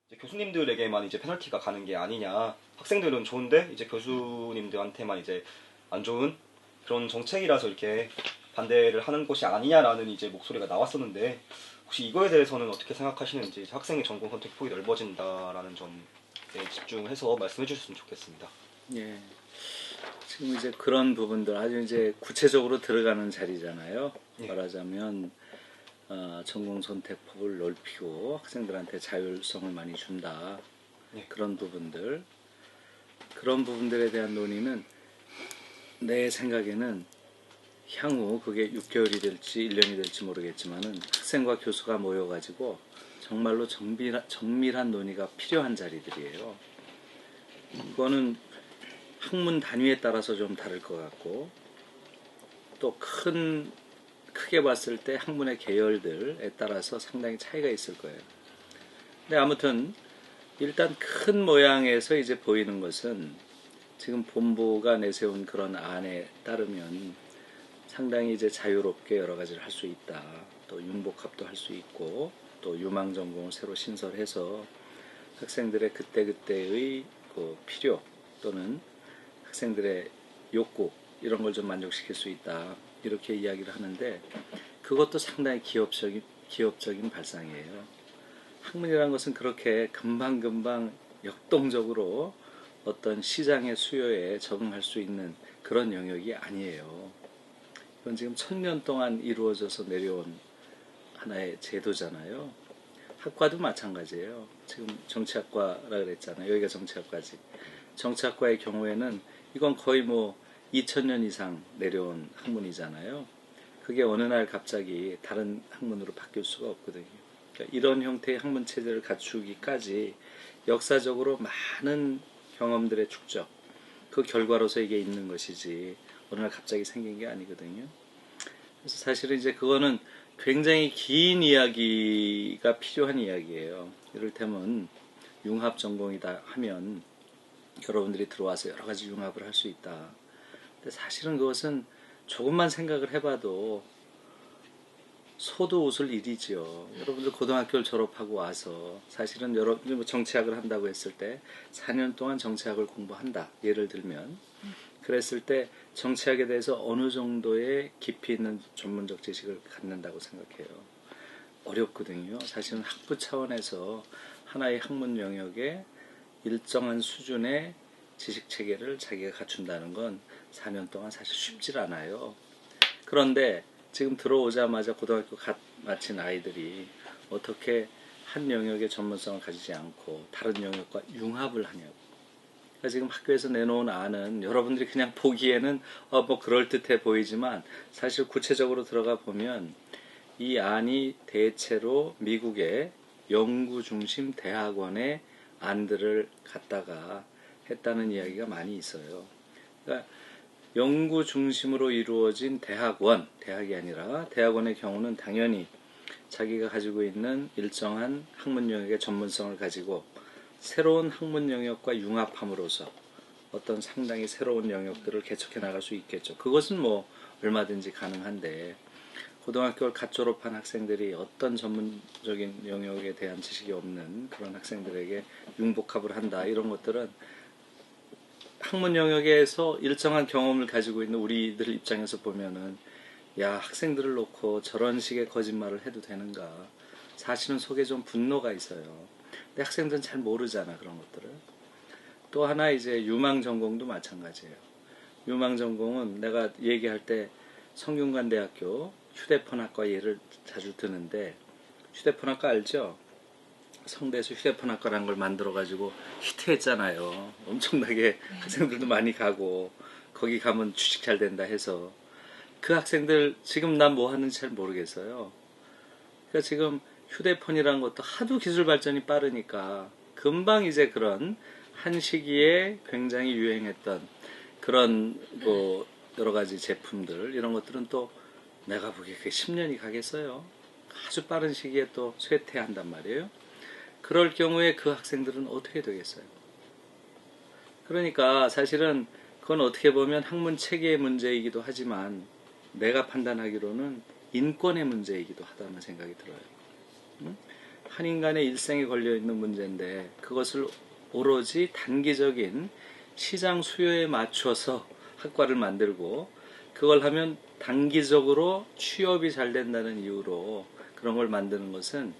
이제 교수님들에게만 이제 페널티가 가는 게 아니냐. 학생들은 좋은데 이제 교수님들한테만 이제 안 좋은 그런 정책이라서 이렇게 반대를 하는 것이 아니냐라는 이제 목소리가 나왔었는데 혹시 이거에 대해서는 어떻게 생각하시는지 학생의 전공 선택 폭이 넓어진다라는 점에 집중해서 말씀해 주셨으면 좋겠습니다. 예. 지금 이제 그런 부분들 아주 이제 구체적으로 들어가는 자리잖아요. 예. 말하자면 전공 선택폭을 넓히고 학생들한테 자율성을 많이 준다. 예. 그런 부분들에 대한 논의는 내 생각에는 향후 그게 6개월이 될지 1년이 될지 모르겠지만은 학생과 교수가 모여가지고 정말로 정밀한 논의가 필요한 자리들이에요. 그거는 학문 단위에 따라서 좀 다를 것 같고 또 크게 봤을 때 학문의 계열들에 따라서 상당히 차이가 있을 거예요. 근데 아무튼 일단 큰 모양에서 이제 보이는 것은 지금 본부가 내세운 그런 안에 따르면 상당히 이제 자유롭게 여러 가지를 할 수 있다. 또 융복합도 할 수 있고 또 유망 전공을 새로 신설해서 학생들의 그때그때의 그 필요 또는 학생들의 욕구 이런 걸 좀 만족시킬 수 있다. 이렇게 이야기를 하는데 그것도 상당히 기업적인 발상이에요. 학문이라는 것은 그렇게 금방금방 역동적으로 어떤 시장의 수요에 적응할 수 있는 그런 영역이 아니에요. 이건 지금 1000년 동안 이루어져서 내려온 하나의 제도잖아요. 학과도 마찬가지예요. 지금 정치학과라 그랬잖아요. 여기가 정치학과지. 정치학과의 경우에는 이건 거의 뭐 2000년 이상 내려온 학문이잖아요. 그게 어느 날 갑자기 다른 학문으로 바뀔 수가 없거든요. 그러니까 이런 형태의 학문 체제를 갖추기까지 역사적으로 많은 경험들의 축적, 그 결과로서 이게 있는 것이지 어느 날 갑자기 생긴 게 아니거든요. 그래서 사실은 이제 그거는 굉장히 긴 이야기가 필요한 이야기예요. 이를테면 융합 전공이다 하면 여러분들이 들어와서 여러 가지 융합을 할 수 있다. 근데 사실은 그것은 조금만 생각을 해봐도 소도 웃을 일이지요. 여러분들 고등학교를 졸업하고 와서 사실은 여러분들 뭐 정치학을 한다고 했을 때 4년 동안 정치학을 공부한다. 예를 들면 그랬을 때 정치학에 대해서 어느 정도의 깊이 있는 전문적 지식을 갖는다고 생각해요. 어렵거든요. 사실은 학부 차원에서 하나의 학문 영역에 일정한 수준의 지식 체계를 자기가 갖춘다는 건 4년 동안 사실 쉽질 않아요. 그런데 지금 들어오자마자 고등학교 마친 아이들이 어떻게 한 영역의 전문성을 가지지 않고 다른 영역과 융합을 하냐고. 그러니까 지금 학교에서 내놓은 안은 여러분들이 그냥 보기에는 뭐 그럴듯해 보이지만 사실 구체적으로 들어가 보면 이 안이 대체로 미국의 연구 중심 대학원의 안들을 갖다가 했다는 이야기가 많이 있어요. 그러니까 연구 중심으로 이루어진 대학이 아니라 대학원의 경우는 당연히 자기가 가지고 있는 일정한 학문 영역의 전문성을 가지고 새로운 학문 영역과 융합함으로써 어떤 상당히 새로운 영역들을 개척해 나갈 수 있겠죠. 그것은 뭐 얼마든지 가능한데 고등학교를 갓 졸업한 학생들이 어떤 전문적인 영역에 대한 지식이 없는 그런 학생들에게 융복합을 한다 이런 것들은 학문 영역에서 일정한 경험을 가지고 있는 우리들 입장에서 보면은 야 학생들을 놓고 저런 식의 거짓말을 해도 되는가 사실은 속에 좀 분노가 있어요. 근데 학생들은 잘 모르잖아 그런 것들을. 또 하나 이제 유망 전공도 마찬가지예요. 유망 전공은 내가 얘기할 때 성균관대학교 휴대폰학과 예를 자주 드는데 휴대폰학과 알죠? 성대에서 휴대폰학과라는 걸 만들어가지고 히트했잖아요. 엄청나게 학생들도 많이 가고 거기 가면 취직 잘 된다 해서 그 학생들 지금 난 뭐 하는지 잘 모르겠어요. 그러니까 지금 휴대폰이라는 것도 하도 기술 발전이 빠르니까 금방 이제 그런 한 시기에 굉장히 유행했던 그런 뭐 여러 가지 제품들 이런 것들은 또 내가 보기에 그게 10년이 가겠어요. 아주 빠른 시기에 또 쇠퇴한단 말이에요. 그럴 경우에 그 학생들은 어떻게 되겠어요? 그러니까 사실은 그건 어떻게 보면 학문 체계의 문제이기도 하지만 내가 판단하기로는 인권의 문제이기도 하다는 생각이 들어요. 한 인간의 일생에 걸려 있는 문제인데 그것을 오로지 단기적인 시장 수요에 맞춰서 학과를 만들고 그걸 하면 단기적으로 취업이 잘 된다는 이유로 그런 걸 만드는 것은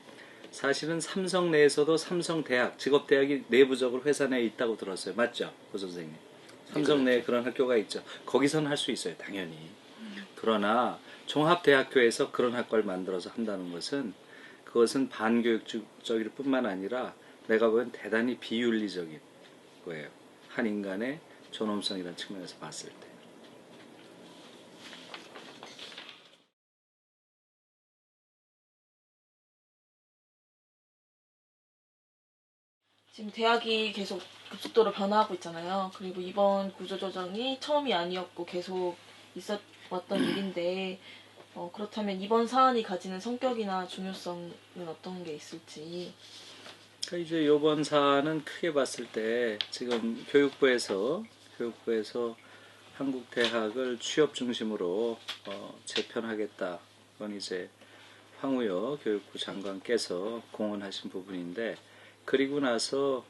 사실은 삼성 내에서도 삼성대학, 직업대학이 내부적으로 회사 내에 있다고 들었어요. 맞죠? 고 선생님. 삼성 내에 그런 학교가 있죠. 거기서는 할 수 있어요. 당연히. 그러나 종합대학교에서 그런 학과를 만들어서 한다는 것은 그것은 반교육적일 뿐만 아니라 내가 보기엔 대단히 비윤리적인 거예요. 한 인간의 존엄성이라는 측면에서 봤을 때. 지금 대학이 계속 급속도로 변화하고 있잖아요. 그리고 이번 구조조정이 처음이 아니었고 계속 있었던 일인데 그렇다면 이번 사안이 가지는 성격이나 중요성은 어떤 게 있을지. 그러니까 이제 이번 사안은 크게 봤을 때 지금 교육부에서 한국 대학을 취업 중심으로 재편하겠다. 그건 이제 황우여 교육부 장관께서 공언하신 부분인데 그리고 나서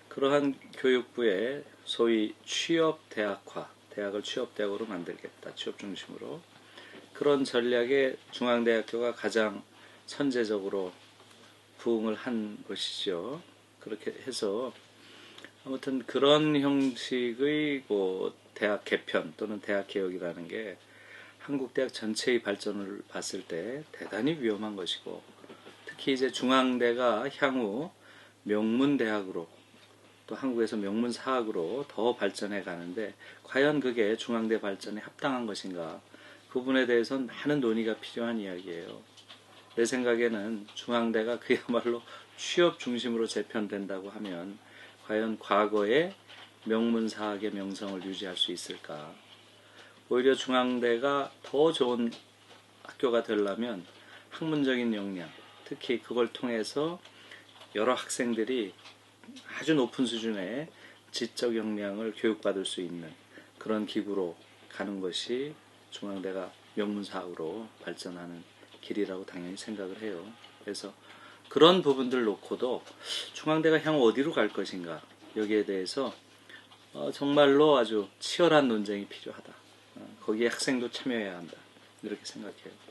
그러한 교육부의 소위 취업 대학화, 대학을 취업 대학으로 만들겠다. 취업 중심으로. 그런 전략에 중앙대학교가 가장 선제적으로 부응을 한 것이죠. 그렇게 해서 아무튼 그런 형식의 뭐 대학 개편 또는 대학 개혁이라는 게 한국 대학 전체의 발전을 봤을 때 대단히 위험한 것이고 특히 이제 중앙대가 향후 명문대학으로 또 한국에서 명문사학으로 더 발전해 가는데 과연 그게 중앙대 발전에 합당한 것인가 그 부분에 대해서는 많은 논의가 필요한 이야기예요. 내 생각에는 중앙대가 그야말로 취업 중심으로 재편된다고 하면 과연 과거의 명문사학의 명성을 유지할 수 있을까? 오히려 중앙대가 더 좋은 학교가 되려면 학문적인 역량, 특히 그걸 통해서 여러 학생들이 아주 높은 수준의 지적 역량을 교육받을 수 있는 그런 기구로 가는 것이 중앙대가 명문사학으로 발전하는 길이라고 당연히 생각을 해요. 그래서 그런 부분들 놓고도 중앙대가 향후 어디로 갈 것인가 여기에 대해서 정말로 아주 치열한 논쟁이 필요하다. 거기에 학생도 참여해야 한다. 이렇게 생각해요.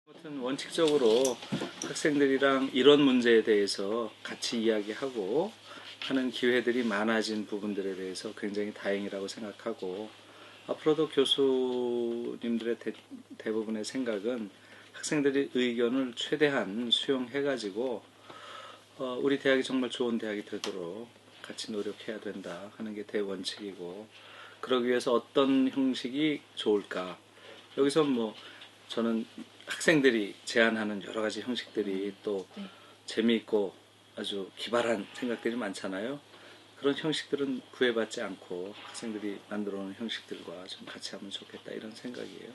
아무튼 원칙적으로 학생들이랑 이런 문제에 대해서 같이 이야기하고 하는 기회들이 많아진 부분들에 대해서 굉장히 다행이라고 생각하고 앞으로도 교수님들의 대부분의 생각은 학생들의 의견을 최대한 수용해가지고 우리 대학이 정말 좋은 대학이 되도록 같이 노력해야 된다 하는 게 대원칙이고 그러기 위해서 어떤 형식이 좋을까 여기서 뭐 저는 학생들이 제안하는 여러 가지 형식들이 또 재미있고 아주 기발한 생각들이 많잖아요. 그런 형식들은 구애받지 않고 학생들이 만들어 놓은 형식들과 좀 같이 하면 좋겠다 이런 생각이에요.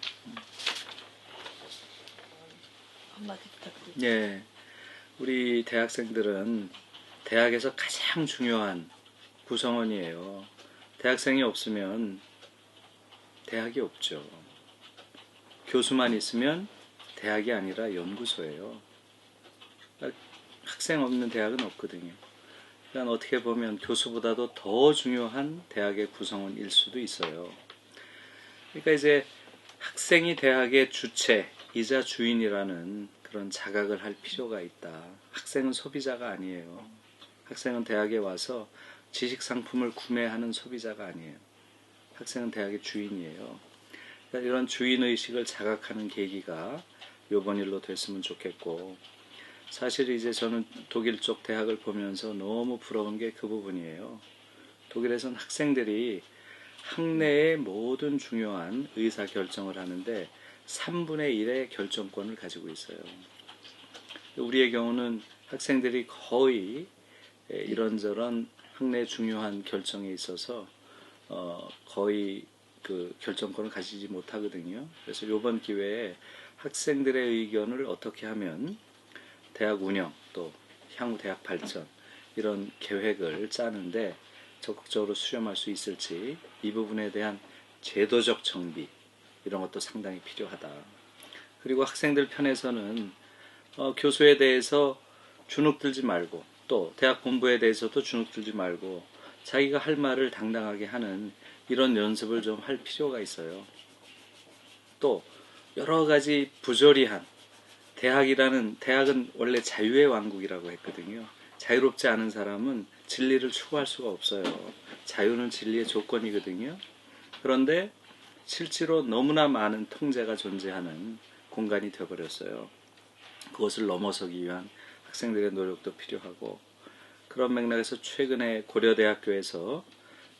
한마디 부탁드립니다. 예, 우리 대학생들은 대학에서 가장 중요한 구성원이에요. 대학생이 없으면 대학이 없죠. 교수만 있으면 대학이 아니라 연구소예요. 그러니까 학생 없는 대학은 없거든요. 그러니까 어떻게 보면 교수보다도 더 중요한 대학의 구성원일 수도 있어요. 그러니까 이제 학생이 대학의 주체이자 주인이라는 그런 자각을 할 필요가 있다. 학생은 소비자가 아니에요. 학생은 대학에 와서 지식 상품을 구매하는 소비자가 아니에요. 학생은 대학의 주인이에요. 그러니까 이런 주인의식을 자각하는 계기가 이번 일로 됐으면 좋겠고 사실 이제 저는 독일 쪽 대학을 보면서 너무 부러운 게 그 부분이에요. 독일에서는 학생들이 학내의 모든 중요한 의사결정을 하는데 3분의 1의 결정권을 가지고 있어요. 우리의 경우는 학생들이 거의 이런저런 학내 중요한 결정에 있어서 거의 그 결정권을 가지지 못하거든요. 그래서 이번 기회에 학생들의 의견을 어떻게 하면 대학 운영, 또 향후 대학 발전 이런 계획을 짜는데 적극적으로 수렴할 수 있을지 이 부분에 대한 제도적 정비 이런 것도 상당히 필요하다. 그리고 학생들 편에서는 교수에 대해서 주눅들지 말고 또 대학 본부에 대해서도 주눅들지 말고 자기가 할 말을 당당하게 하는 이런 연습을 좀 할 필요가 있어요. 또 여러 가지 부조리한 대학은 원래 자유의 왕국이라고 했거든요. 자유롭지 않은 사람은 진리를 추구할 수가 없어요. 자유는 진리의 조건이거든요. 그런데 실제로 너무나 많은 통제가 존재하는 공간이 되어버렸어요. 그것을 넘어서기 위한 학생들의 노력도 필요하고 그런 맥락에서 최근에 고려대학교에서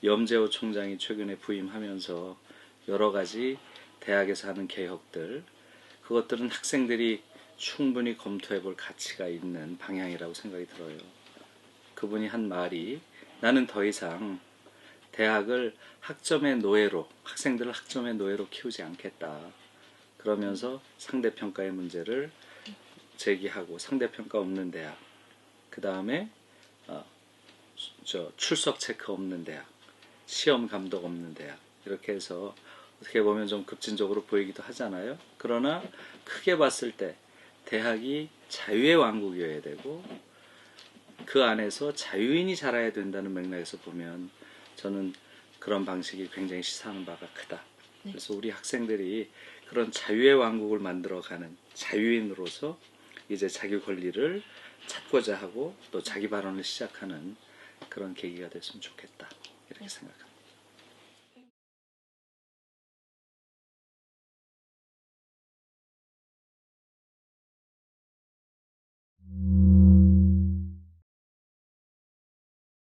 염재호 총장이 최근에 부임하면서 여러 가지 대학에서 하는 개혁들 그것들은 학생들이 충분히 검토해 볼 가치가 있는 방향이라고 생각이 들어요. 그분이 한 말이 나는 더 이상 대학을 학생들을 학점의 노예로 키우지 않겠다. 그러면서 상대평가의 문제를 제기하고 상대평가 없는 대학 그 다음에 출석 체크 없는 대학 시험 감독 없는 대학 이렇게 해서 어떻게 보면 좀 급진적으로 보이기도 하잖아요. 그러나 크게 봤을 때 대학이 자유의 왕국이어야 되고 그 안에서 자유인이 자라야 된다는 맥락에서 보면 저는 그런 방식이 굉장히 시사하는 바가 크다. 그래서 우리 학생들이 그런 자유의 왕국을 만들어가는 자유인으로서 이제 자기 권리를 찾고자 하고 또 자기 발언을 시작하는 그런 계기가 됐으면 좋겠다. 이렇게 생각합니다.